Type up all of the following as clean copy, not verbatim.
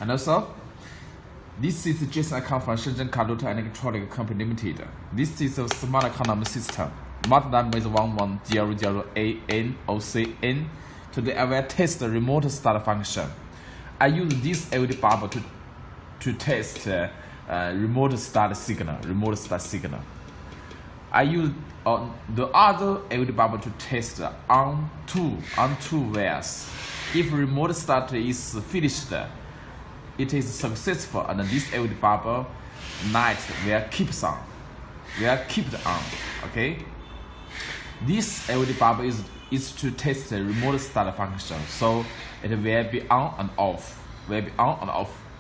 And also, this is just a account from Shenzhen Cardot and Electronic Company Limited. This is a smart economy system. Model number is 1100ANOCN. Today I will test the remote start function. I use this LED bulb to test remote start signal. I use the other LED bulb to test on two wires. If remote start is finished, it is successful, and this LED bulb light will keep on. Okay. This LED bulb is to test the remote start function, so it will be on and off.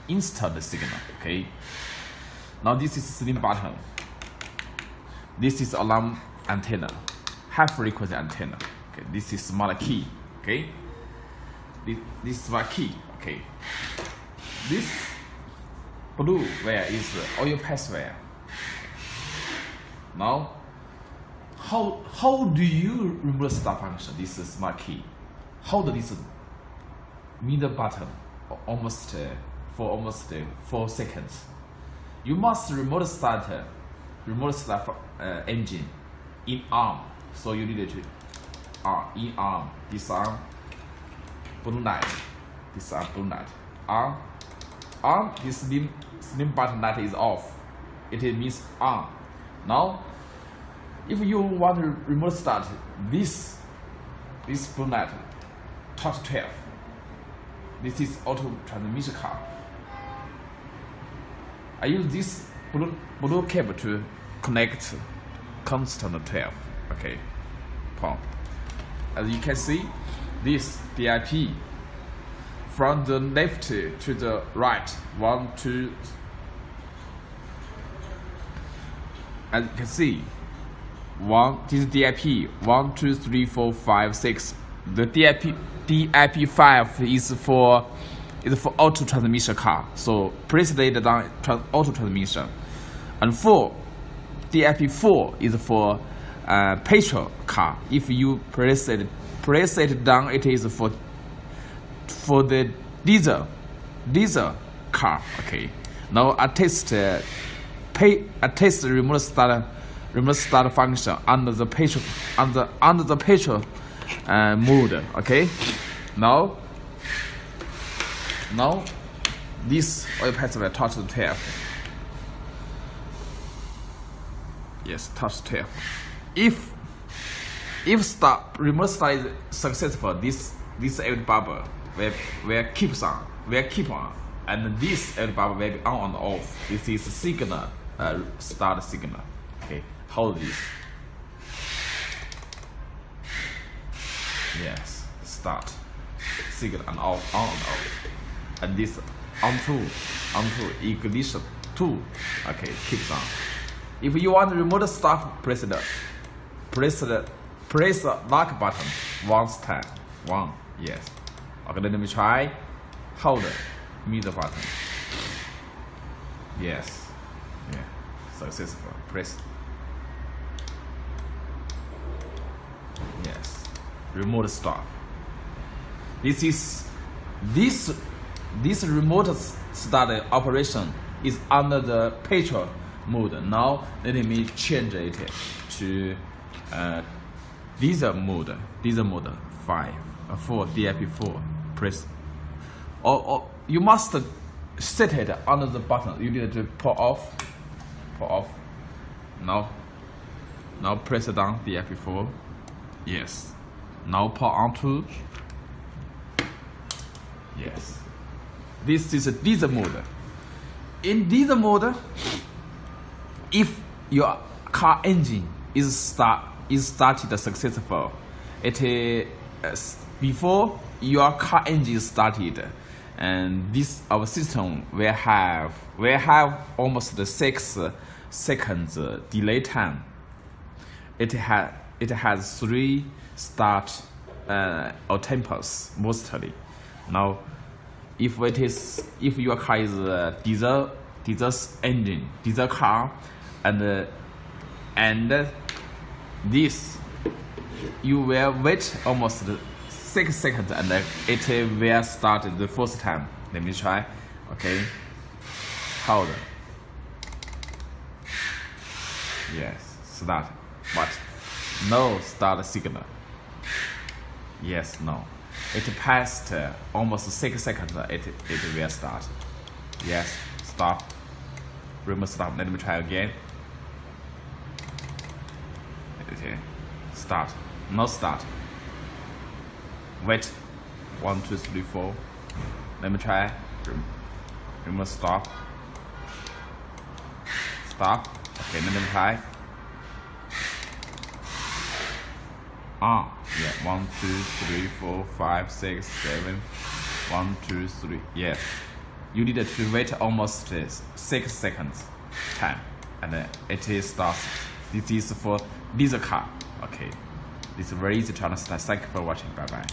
Instant signal. Okay. Now this is slim button. This is alarm antenna, high frequency antenna. Okay. This is smart key. Okay. This smart key. Okay. This blue wire is oil pass wire. Now, how do you remove start function? This is smart key. Hold this middle button for almost 4 seconds. You must remote start engine in arm. So you need to in arm. This arm blue light. This arm blue light. Arm. This slim button light is off. It means on. Now, if you want to remote start this blue light, touch 12. This is auto transmission car. I use this blue cable to connect constant 12. Okay. As you can see, this DIP from the left to the right, 1, 2. As you can see, this is DIP 1, 2, 3, 4, 5, 6. The DIP 5 is for auto transmission car. So press it down auto transmission, and DIP 4 is for petrol car. If you press it down, it is for the diesel car. Okay. Now I test remote start function under the petrol mode. Okay. Now this oil pass will touch the tail. Yes, touch tail. If remote start is successful, this LED bulb will keep on, and this LED bulb will be on and off. This is signal, start signal. Okay, hold this. Yes, start signal and off, on and off, and this onto ignition 2. Okay, keeps on. If you want remote start, press the lock button once time. One. Yes. Okay, let me try. Hold middle button. Yes. Yeah. Successful. Press. Yes. Remote start. This remote start operation is under the petrol mode. Now let me change it to diesel mode. 4 DIP 4. Press. Or you must set it under the button. You need to pull off. Now press down DIP 4. Yes. Now pull onto. Yes. This is a diesel mode. In diesel mode, if your car engine is started successful, before your car engine started, and this our system will have almost 6 seconds delay time. It has 3 start or tempos mostly. Now, if your car is a diesel engine, diesel car, and this, you will wait almost 6 seconds, and it will start the first time. Let me try. Okay, hold. Yes, start, but no start signal. Yes, no. It passed almost 6 seconds, it will start. Yes, stop. Remove stop, let me try again. Okay, start, no start. Wait, 1, 2, 3, 4. Let me try. Remove stop. Stop. Okay, let me try. Yeah, 1, 2, 3, 4, 5, 6, 7. 1, 2, 3. Yes, you need to wait almost 6 seconds time, and it is starts. This is for diesel car. Okay, this is very easy to understand. Thank you for watching. Bye bye.